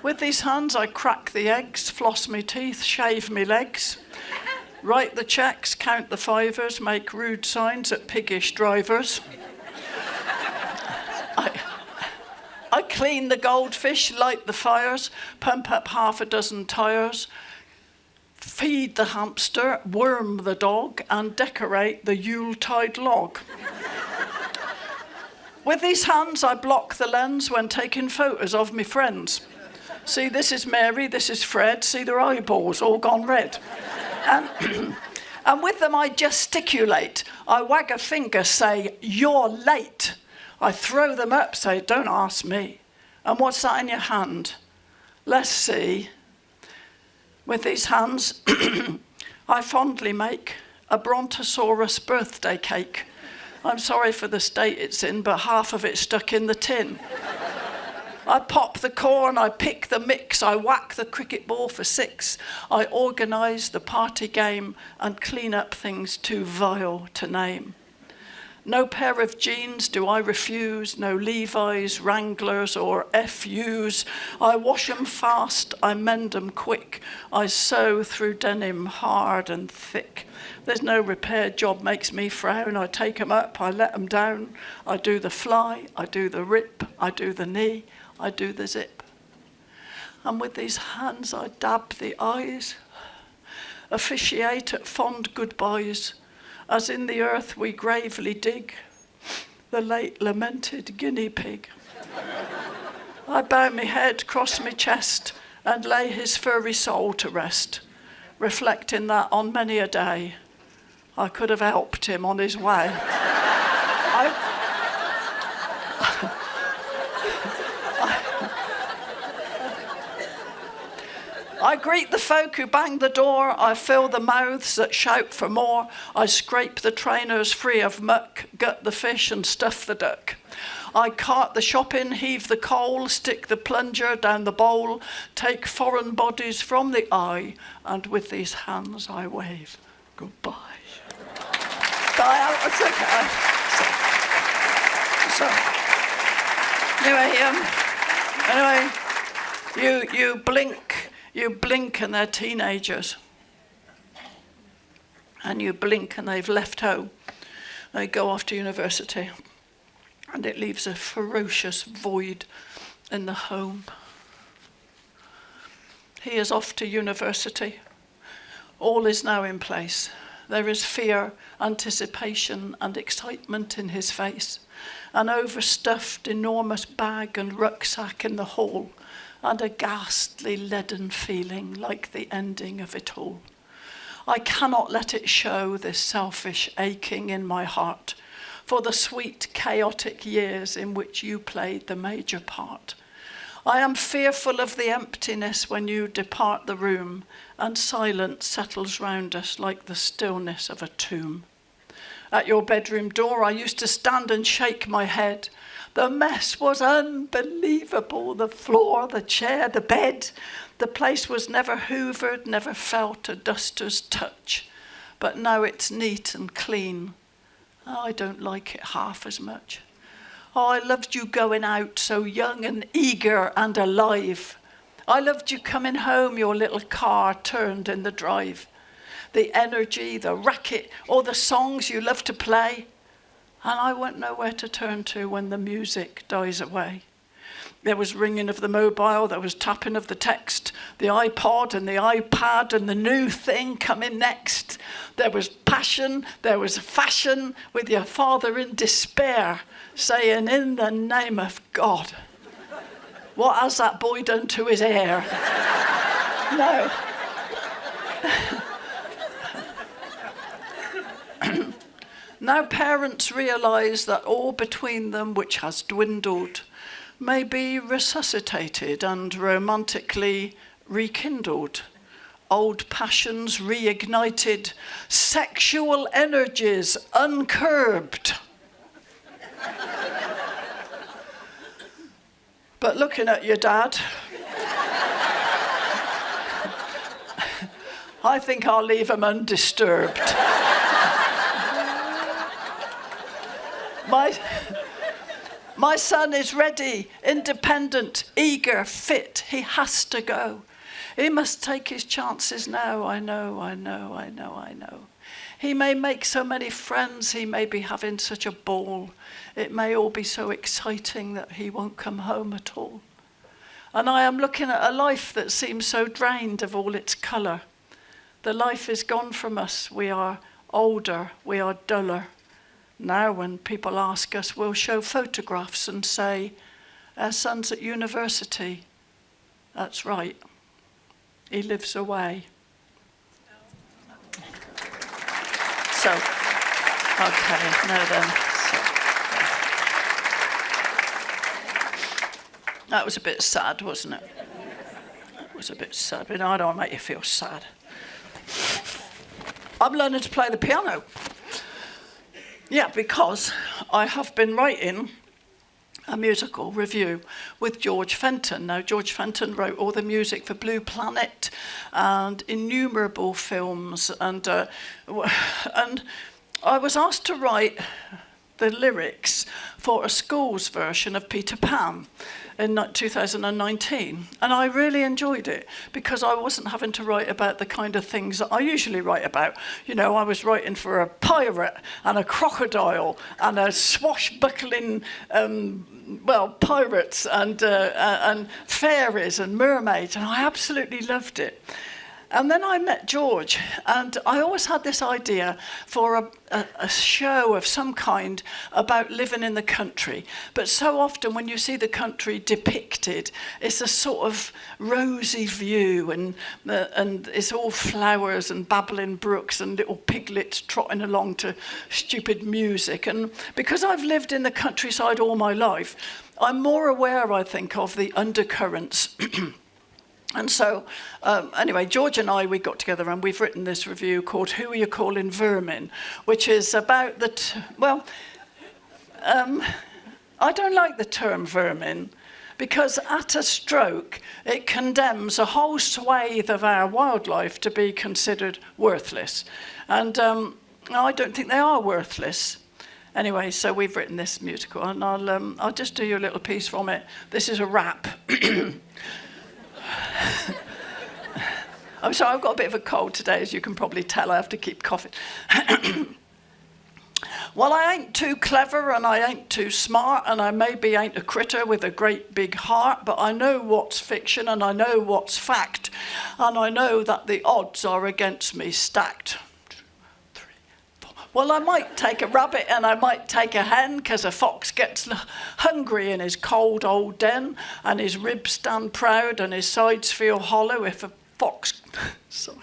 With these hands, I crack the eggs, floss me teeth, shave me legs, write the checks, count the fivers, make rude signs at piggish drivers. I clean the goldfish, light the fires, pump up half a dozen tires, feed the hamster, worm the dog, and decorate the Yuletide log. With these hands, I block the lens when taking photos of me friends. See, this is Mary, this is Fred, see their eyeballs all gone red. And with them I gesticulate. I wag a finger, say, you're late. I throw them up, say, don't ask me. And what's that in your hand? Let's see. With these hands, I fondly make a Brontosaurus birthday cake. I'm sorry for the state it's in, but half of it's stuck in the tin. I pop the corn, I pick the mix, I whack the cricket ball for 6. I organise the party game and clean up things too vile to name. No pair of jeans do I refuse, no Levi's, Wranglers or FUs. I wash 'em fast, I mend 'em quick. I sew through denim hard and thick. There's no repair job makes me frown. I take 'em up, I let 'em down. I do the fly, I do the rip, I do the knee, I do the zip. And with these hands I dab the eyes, officiate at fond goodbyes, as in the earth we gravely dig the late lamented guinea pig. I bow me head, cross me chest, and lay his furry soul to rest, reflecting that on many a day I could have helped him on his way. I greet the folk who bang the door. I fill the mouths that shout for more. I scrape the trainers free of muck, gut the fish and stuff the duck. I cart the shop in, heave the coal, stick the plunger down the bowl, take foreign bodies from the eye, and with these hands I wave goodbye. Bye. It's okay. Anyway, you blink and they're teenagers. And you blink and they've left home. They go off to university. And it leaves a ferocious void in the home. He is off to university. All is now in place. There is fear, anticipation, and excitement in his face. An overstuffed, enormous bag and rucksack in the hall, and a ghastly leaden feeling like the ending of it all. I cannot let it show, this selfish aching in my heart, for the sweet, chaotic years in which you played the major part. I am fearful of the emptiness when you depart the room, and silence settles round us like the stillness of a tomb. At your bedroom door, I used to stand and shake my head. The mess was unbelievable. The floor, the chair, the bed. The place was never hoovered, never felt a duster's touch. But now it's neat and clean. I don't like it half as much. Oh, I loved you going out so young and eager and alive. I loved you coming home, your little car turned in the drive. The energy, the racket, all the songs you loved to play. And I won't know where to turn to when the music dies away. There was ringing of the mobile, there was tapping of the text, the iPod and the iPad and the new thing coming next. There was passion, there was fashion, with your father in despair, saying, in the name of God, what has that boy done to his hair? No. Now parents realise that all between them which has dwindled may be resuscitated and romantically rekindled. Old passions reignited, sexual energies uncurbed. But looking at your dad, I think I'll leave him undisturbed. My son is ready, independent, eager, fit. He has to go. He must take his chances now. I know. He may make so many friends. He may be having such a ball. It may all be so exciting that he won't come home at all. And I am looking at a life that seems so drained of all its colour. The life is gone from us. We are older. We are duller. Now when people ask us, we'll show photographs and say, our son's at university. That's right. He lives away. So, okay, now then. So, that was a bit sad, wasn't it? That was a bit sad, but I don't make you feel sad. I'm learning to play the piano. Yeah, because I have been writing a musical review with George Fenton. Now, George Fenton wrote all the music for Blue Planet and innumerable films. And I was asked to write the lyrics for a school's version of Peter Pan in 2019. And I really enjoyed it because I wasn't having to write about the kind of things that I usually write about. You know, I was writing for a pirate and a crocodile and a swashbuckling, pirates and fairies and mermaids, and I absolutely loved it. And then I met George, and I always had this idea for a show of some kind about living in the country. But so often when you see the country depicted, it's a sort of rosy view, and it's all flowers and babbling brooks and little piglets trotting along to stupid music. And because I've lived in the countryside all my life, I'm more aware, I think, of the undercurrents And so, anyway, George and I, we got together and we've written this review called Who Are You Calling Vermin? Which is about I don't like the term vermin because at a stroke, it condemns a whole swathe of our wildlife to be considered worthless. And I don't think they are worthless. Anyway, so we've written this musical, and I'll just do you a little piece from it. This is a rap. I'm sorry, I've got a bit of a cold today, as you can probably tell. I have to keep coughing. Well, I ain't too clever and I ain't too smart and I maybe ain't a critter with a great big heart, but I know what's fiction and I know what's fact, and I know that the odds are against me stacked. 2, 3, 4. Well, I might take a rabbit and I might take a hen, 'cause a fox gets hungry in his cold old den and his ribs stand proud and his sides feel hollow if a fox... Sorry.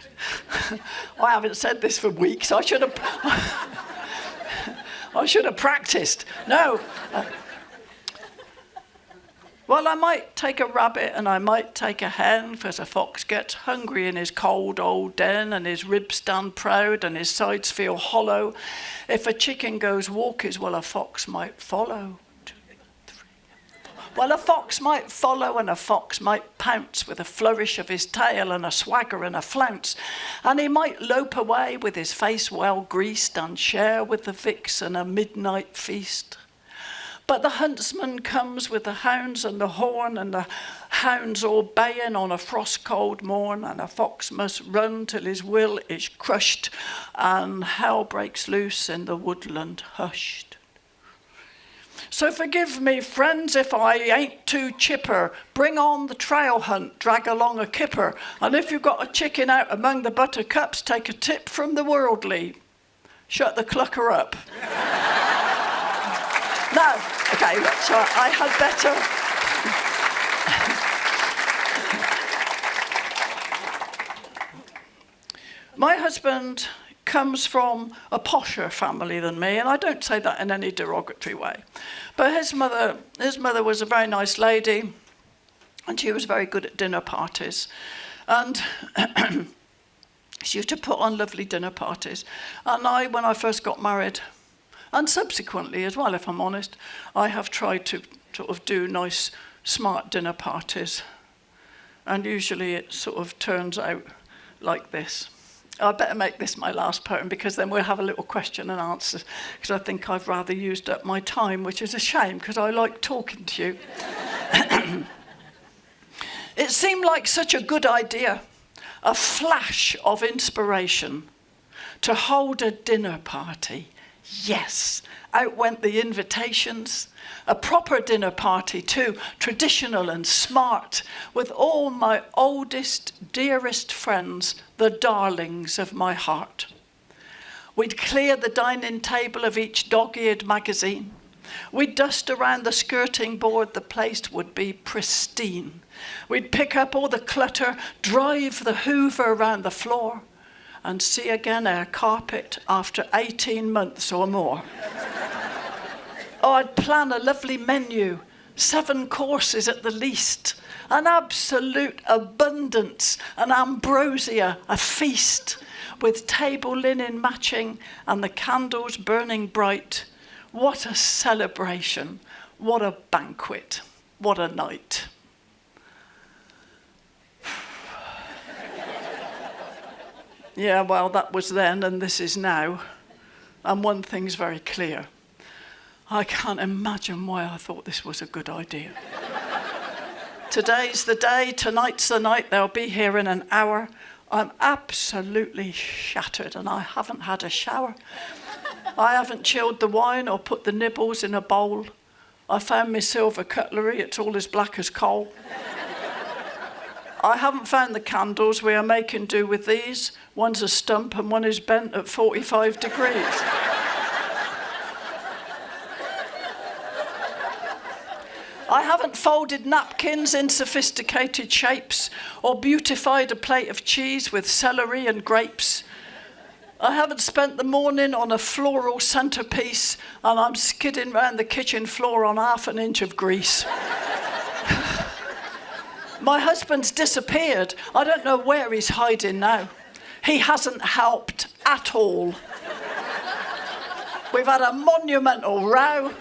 I haven't said this for weeks. I should have practiced. No. Well, I might take a rabbit and I might take a hen, 'cause a fox gets hungry in his cold old den and his ribs stand proud and his sides feel hollow. If a chicken goes walkies, well, a fox might follow. 2, 3, 4. Well, a fox might follow and a fox might pounce with a flourish of his tail and a swagger and a flounce. And he might lope away with his face well greased and share with the vixen a midnight feast. But the huntsman comes with the hounds and the horn, and the hounds all baying on a frost-cold morn, and a fox must run till his will is crushed, and hell breaks loose in the woodland hushed. So forgive me, friends, if I ain't too chipper. Bring on the trail hunt, drag along a kipper. And if you've got a chicken out among the buttercups, take a tip from the worldly. Shut the clucker up. No, okay, so I had better. My husband comes from a posher family than me, and I don't say that in any derogatory way. But his mother was a very nice lady, and she was very good at dinner parties. And she used to put on lovely dinner parties. And when I first got married, and subsequently as well, if I'm honest, I have tried to sort of do nice, smart dinner parties. And usually it sort of turns out like this. I better make this my last poem, because then we'll have a little question and answer, because I think I've rather used up my time, which is a shame, because I like talking to you. It seemed like such a good idea, a flash of inspiration, to hold a dinner party. Yes, out went the invitations. A proper dinner party too, traditional and smart, with all my oldest, dearest friends, the darlings of my heart. We'd clear the dining table of each dog-eared magazine. We'd dust around the skirting board, the place would be pristine. We'd pick up all the clutter, drive the hoover around the floor, and see again our carpet after 18 months or more. Oh, I'd plan a lovely menu, 7 courses at the least, an absolute abundance, an ambrosia, a feast, with table linen matching and the candles burning bright. What a celebration, what a banquet, what a night. Yeah, well, that was then and this is now. And one thing's very clear. I can't imagine why I thought this was a good idea. Today's the day, tonight's the night, they'll be here in an hour. I'm absolutely shattered and I haven't had a shower. I haven't chilled the wine or put the nibbles in a bowl. I found my silver cutlery, it's all as black as coal. I haven't found the candles, we are making do with these. One's a stump and one is bent at 45 degrees. I haven't folded napkins in sophisticated shapes or beautified a plate of cheese with celery and grapes. I haven't spent the morning on a floral centerpiece and I'm skidding round the kitchen floor on half an inch of grease. My husband's disappeared. I don't know where he's hiding now. He hasn't helped at all. We've had a monumental row.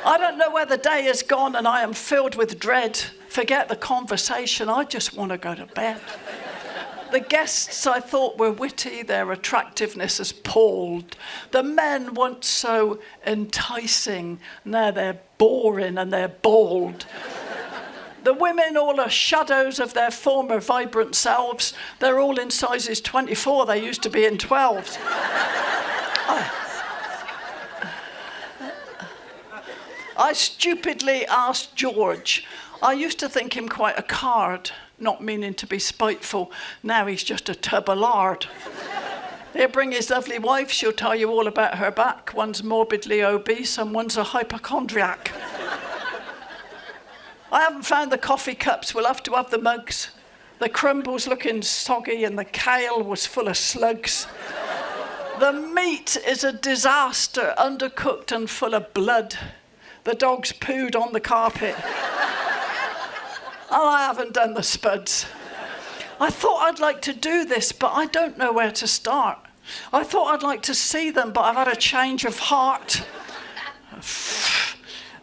I don't know where the day has gone, and I am filled with dread. Forget the conversation. I just want to go to bed. The guests I thought were witty, their attractiveness has palled. The men once so enticing, now they're boring and they're bald. The women all are shadows of their former vibrant selves. They're all in sizes 24, they used to be in 12s. I stupidly asked George. I used to think him quite a card, not meaning to be spiteful. Now he's just a tub of lard. He'll bring his lovely wife. She'll tell you all about her back. One's morbidly obese and one's a hypochondriac. I haven't found the coffee cups. We'll have to have the mugs. The crumble's looking soggy and the kale was full of slugs. The meat is a disaster, undercooked and full of blood. The dog's pooed on the carpet. And I haven't done the spuds. I thought I'd like to do this, but I don't know where to start. I thought I'd like to see them, but I've had a change of heart.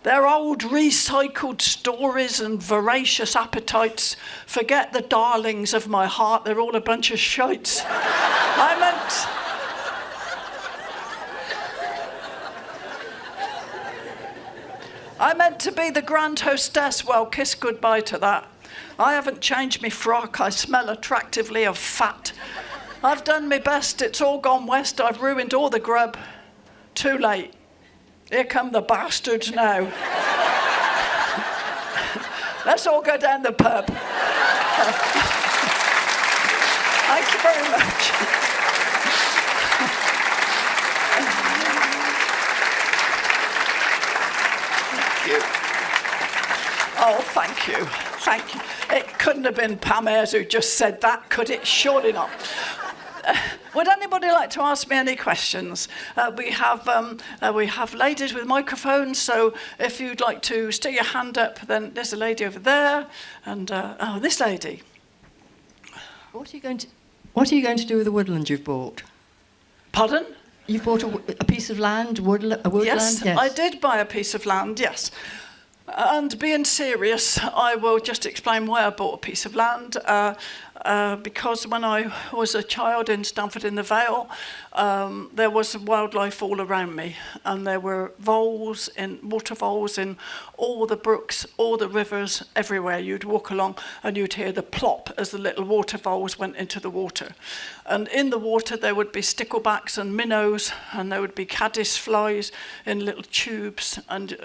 They're old recycled stories and voracious appetites. Forget the darlings of my heart, they're all a bunch of shites. I meant to be the grand hostess. Well, kiss goodbye to that. I haven't changed me frock. I smell attractively of fat. I've done my best. It's all gone west. I've ruined all the grub. Too late. Here come the bastards now. Let's all go down the pub. Thank you very much. Oh, thank you. Thank you. It couldn't have been Pam Ayers who just said that, could it? Surely not. Would anybody like to ask me any questions? We have ladies with microphones, so if you'd like to stick your hand up, then there's a lady over there, and this lady. What are you going to do with the woodland you've bought? Pardon? You've bought a piece of land, a woodland? Yes, I did buy a piece of land, yes. And being serious, I will just explain why I bought a piece of land. Because when I was a child in Stamford-in-the-Vale, there was wildlife all around me, and there were water voles in all the brooks, all the rivers, everywhere. You'd walk along and you'd hear the plop as the little water voles went into the water. And in the water there would be sticklebacks and minnows, and there would be caddis flies in little tubes, and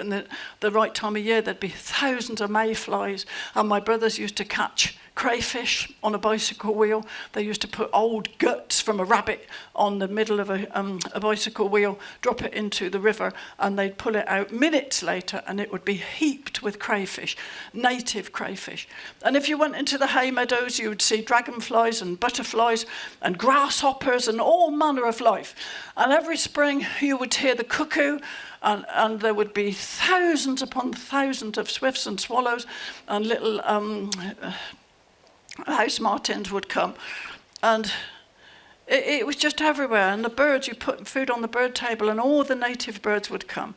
the right time of year there'd be thousands of mayflies, and my brothers used to catch crayfish on a bicycle wheel. They used to put old guts from a rabbit on the middle of a bicycle wheel, drop it into the river, and they'd pull it out minutes later, and it would be heaped with crayfish, native crayfish. And if you went into the hay meadows, you would see dragonflies and butterflies and grasshoppers and all manner of life. And every spring you would hear the cuckoo, and there would be thousands upon thousands of swifts and swallows, and little house martins would come, and it was just everywhere. And the birds, you put food on the bird table and all the native birds would come.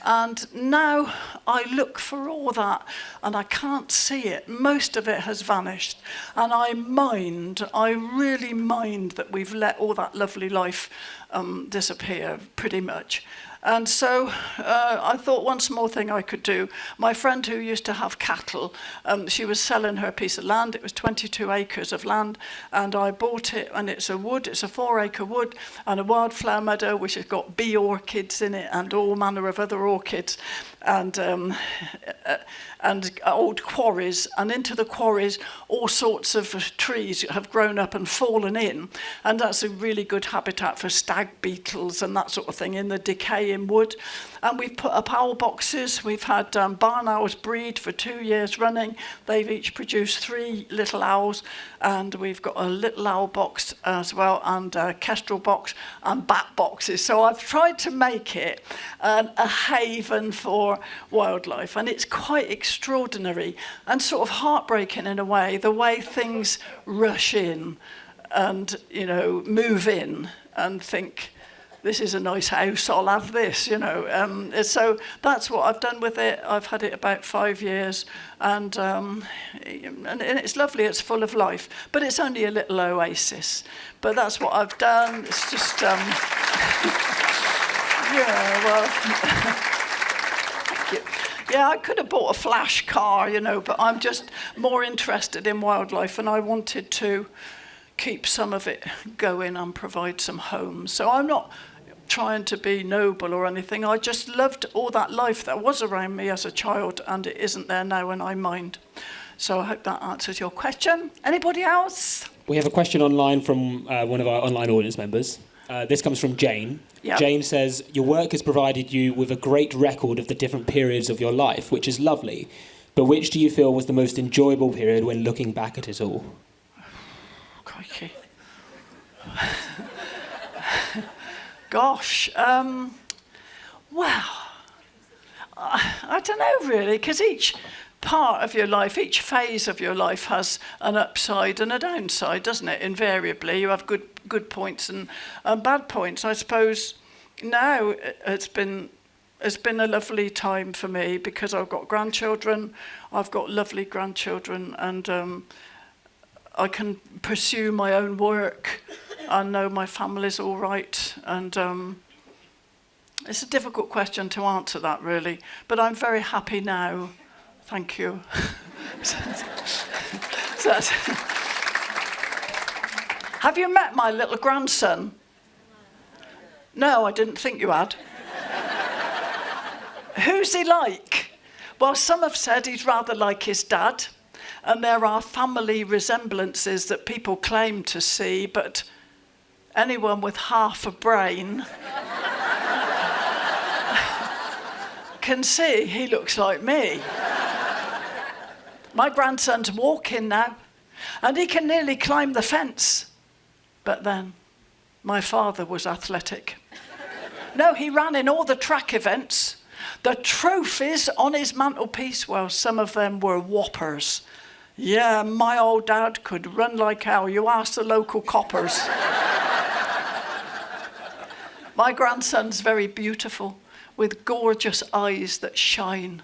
And now I look for all that and I can't see it. Most of it has vanished, and I really mind that we've let all that lovely life disappear pretty much. And so I thought one small thing I could do. My friend who used to have cattle, she was selling her piece of land. It was 22 acres of land, and I bought it, and it's a 4-acre wood, and a wildflower meadow which has got bee orchids in it and all manner of other orchids, and old quarries, and into the quarries all sorts of trees have grown up and fallen in, and that's a really good habitat for stag beetles and that sort of thing in the decaying wood. And we've put up owl boxes. We've had barn owls breed for 2 years running. They've each produced 3 little owls, and we've got a little owl box as well, and a kestrel box and bat boxes. So I've tried to make it a haven for wildlife, and it's quite extraordinary and sort of heartbreaking in a way, the way things rush in and, move in and think, this is a nice house, I'll have this, So that's what I've done with it. I've had it about 5 years, and it's lovely, it's full of life, but it's only a little oasis. But that's what I've done. It's just, thank you. Yeah, I could have bought a flash car, but I'm just more interested in wildlife, and I wanted to keep some of it going and provide some homes. So I'm not trying to be noble or anything. I just loved all that life that was around me as a child, and it isn't there now, and I mind. So I hope that answers your question. Anybody else? We have a question online from one of our online audience members. This comes from Jane. Yep. Jane says, your work has provided you with a great record of the different periods of your life, which is lovely. But which do you feel was the most enjoyable period when looking back at it all? Crikey. Gosh. Well, I don't know really, because each part of your life, each phase of your life has an upside and a downside, doesn't it? Invariably, you have good points and bad points. I suppose now it's been a lovely time for me because I've got grandchildren. I've got lovely grandchildren, and I can pursue my own work. I know my family's all right, and it's a difficult question to answer that, really. But I'm very happy now. Thank you. Have you met my little grandson? No, I didn't think you had. Who's he like? Well, some have said he's rather like his dad, and there are family resemblances that people claim to see, but anyone with half a brain can see he looks like me. My grandson's walking now, and he can nearly climb the fence. But then, my father was athletic. No, he ran in all the track events. The trophies on his mantelpiece, well, some of them were whoppers. Yeah, my old dad could run like hell. You ask the local coppers. My grandson's very beautiful, with gorgeous eyes that shine.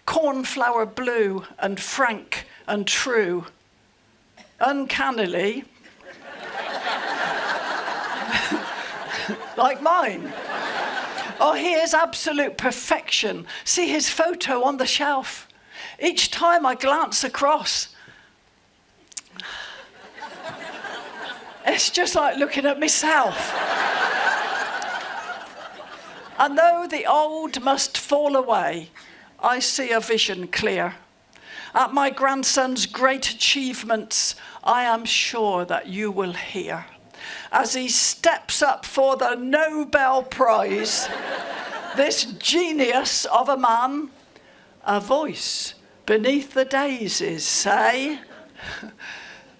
Cornflower blue and frank and true. Uncannily, like mine. Oh, he is absolute perfection. See his photo on the shelf. Each time I glance across, it's just like looking at myself. And though the old must fall away, I see a vision clear. At my grandson's great achievements, I am sure that you will hear. As he steps up for the Nobel Prize, this genius of a man, a voice beneath the daisies say,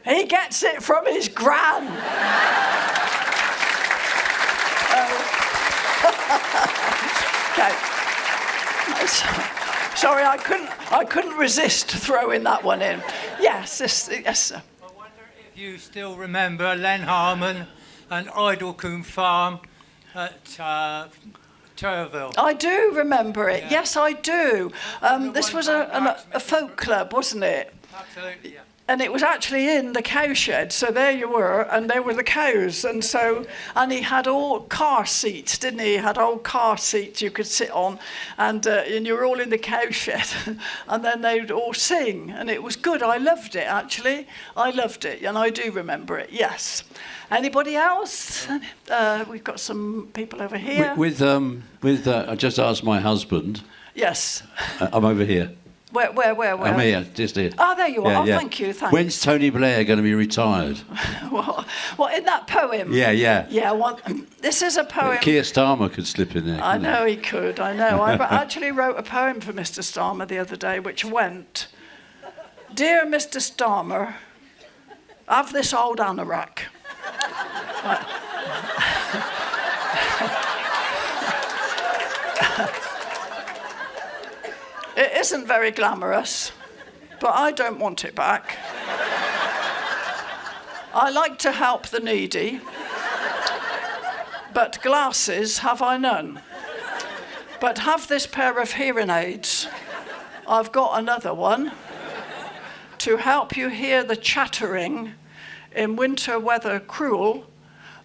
he gets it from his gran. Okay. Sorry, I couldn't resist throwing that one in. Yes, yes, sir. I wonder if you still remember Len Harmon and Idlecombe Farm at Turville. I do remember it. Yeah. Yes, I do. This was a folk club, wasn't it? Absolutely, yeah. And it was actually in the cowshed, so there you were, and there were the cows, and he had all car seats, didn't he? He had old car seats you could sit on, and you were all in the cowshed, and then they'd all sing, and it was good. I loved it, actually. I loved it, and I do remember it, yes. Anybody else? We've got some people over here. I just asked my husband. Yes. I'm over here. Where? I'm here, just here. Oh, there you are. Yeah. Thank you. Thanks. When's Tony Blair going to be retired? Well, in that poem? Yeah. Yeah, well, this is a poem. Keir Starmer could slip in there. I know he could, I know. I actually wrote a poem for Mr. Starmer the other day, which went, Dear Mr. Starmer, have this old anorak. isn't very glamorous, but I don't want it back. I like to help the needy, but glasses have I none. But have this pair of hearing aids. I've got another one to help you hear the chattering in winter weather cruel,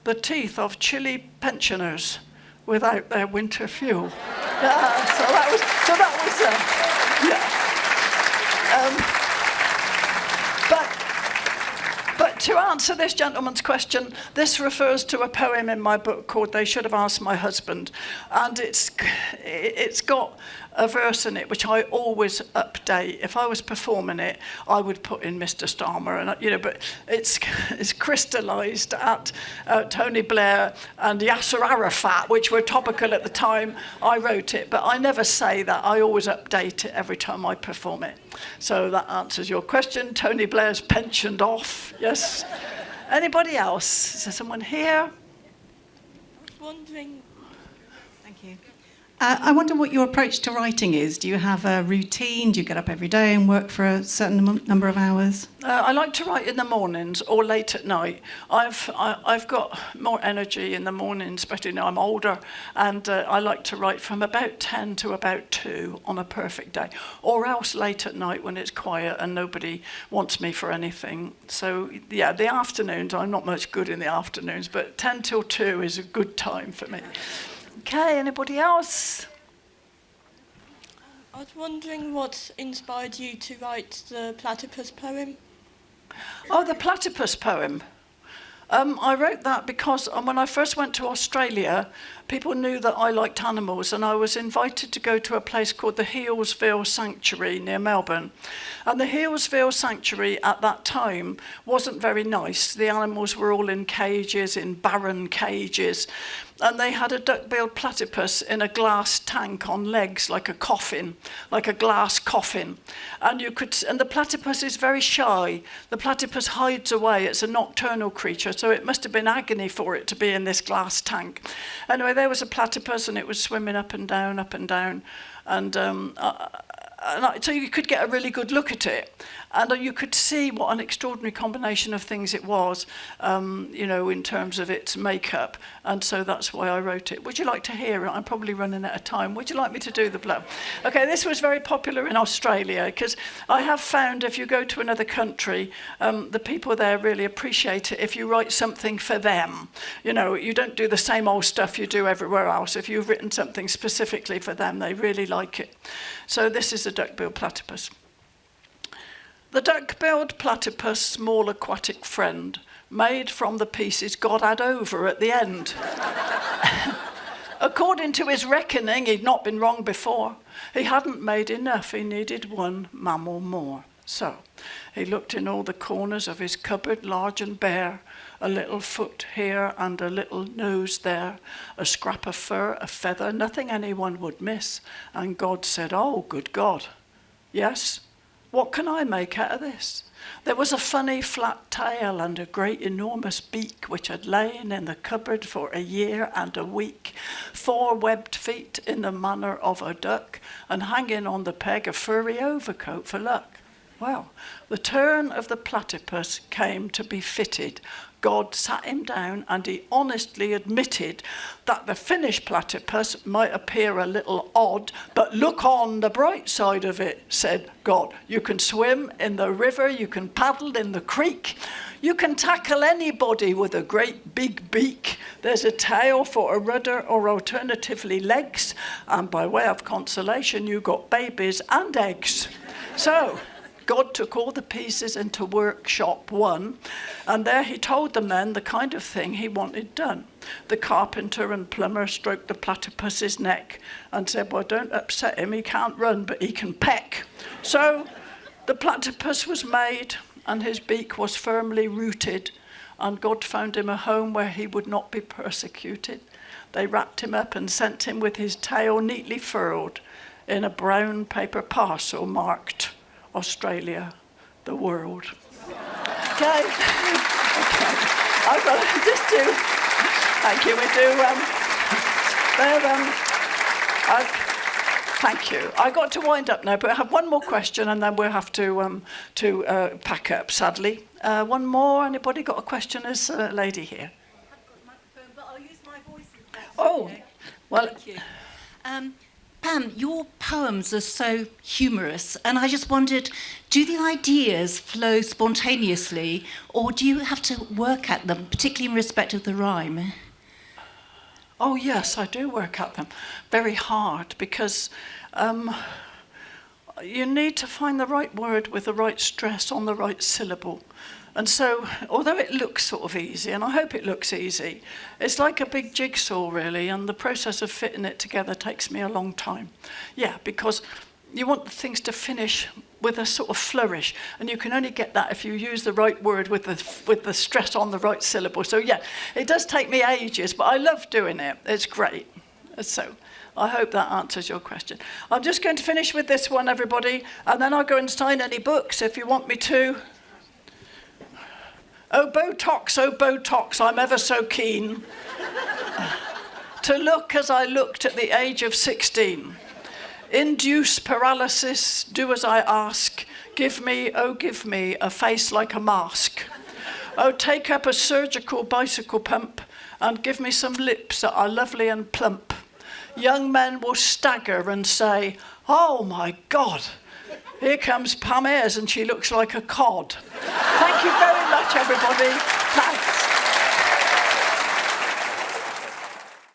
the teeth of chilly pensioners without their winter fuel. But to answer this gentleman's question, this refers to a poem in my book called They Should Have Asked My Husband. And it's got a verse in it which I always update. If I was performing it, I would put in Mr. Starmer, and but it's crystallised at Tony Blair and Yasser Arafat, which were topical at the time I wrote it. But I never say that. I always update it every time I perform it. So that answers your question. Tony Blair's pensioned off. Yes. Anybody else? Is there someone here? I was wondering. Thank you. I wonder what your approach to writing is. Do you have a routine? Do you get up every day and work for a certain number of hours? I like to write in the mornings or late at night. I've got more energy in the mornings, especially now I'm older, and I like to write from about 10 to about 2 on a perfect day, or else late at night when it's quiet and nobody wants me for anything. So yeah, the afternoons, I'm not much good in the afternoons, but 10 till 2 is a good time for me. Okay, anybody else? I was wondering what inspired you to write the platypus poem. Oh, the platypus poem. I wrote that because when I first went to Australia, people knew that I liked animals, and I was invited to go to a place called the Healesville Sanctuary near Melbourne. And the Healesville Sanctuary at that time wasn't very nice. The animals were all in cages, in barren cages, and they had a duck-billed platypus in a glass tank on legs, like a coffin, like a glass coffin. And the platypus is very shy. The platypus hides away. It's a nocturnal creature, so it must have been agony for it to be in this glass tank. Anyway, there was a platypus, and it was swimming up and down, and so you could get a really good look at it, and you could see what an extraordinary combination of things it was, in terms of its makeup, and so that's why I wrote it. Would you like to hear it? I'm probably running out of time. Would you like me to do the blow? Okay, this was very popular in Australia, because I have found if you go to another country, the people there really appreciate it if you write something for them. You don't do the same old stuff you do everywhere else. If you've written something specifically for them, they really like it. So this is a duck-billed platypus. The duck-billed platypus, small aquatic friend, made from the pieces God had over at the end. According to his reckoning, he'd not been wrong before. He hadn't made enough, he needed one mammal more. So he looked in all the corners of his cupboard, large and bare, a little foot here and a little nose there, a scrap of fur, a feather, nothing anyone would miss. And God said, "Oh, good God, yes, what can I make out of this?" There was a funny flat tail and a great enormous beak which had lain in the cupboard for a year and a week, 4 webbed feet in the manner of a duck, and hanging on the peg a furry overcoat for luck. Well, the turn of the platypus came to be fitted. God sat him down and he honestly admitted that the finished platypus might appear a little odd, but look on the bright side of it, said God. You can swim in the river, you can paddle in the creek, you can tackle anybody with a great big beak. There's a tail for a rudder or alternatively legs, and by way of consolation, you got babies and eggs. So God took all the pieces into workshop 1, and there he told the men the kind of thing he wanted done. The carpenter and plumber stroked the platypus's neck and said, "Well, don't upset him, he can't run, but he can peck." So the platypus was made, and his beak was firmly rooted, and God found him a home where he would not be persecuted. They wrapped him up and sent him with his tail neatly furled in a brown paper parcel marked Australia, the world. Okay. I've got to just do. Thank you. We do. Thank you. I got to wind up now, but I have one more question, and then we'll have to pack up. Sadly, one more. Anybody got a question? There's a lady here. I've got a microphone, but I'll use my voice. If that's Oh, okay. well. Thank you. Pam, your poems are so humorous, and I just wondered, do the ideas flow spontaneously, or do you have to work at them, particularly in respect of the rhyme? Oh, yes, I do work at them very hard because you need to find the right word with the right stress on the right syllable. And so, although it looks sort of easy, and I hope it looks easy, it's like a big jigsaw, really, and the process of fitting it together takes me a long time. Yeah, because you want the things to finish with a sort of flourish, and you can only get that if you use the right word with the stress on the right syllable. So yeah, it does take me ages, but I love doing it. It's great. So I hope that answers your question. I'm just going to finish with this one, everybody, and then I'll go and sign any books if you want me to. Oh, Botox, I'm ever so keen to look as I looked at the age of 16. Induce paralysis, do as I ask. Give me, oh give me, a face like a mask. Oh, take up a surgical bicycle pump and give me some lips that are lovely and plump. Young men will stagger and say, oh my God, here comes Pam Ayers and she looks like a cod. Thank you very much, everybody. Thanks.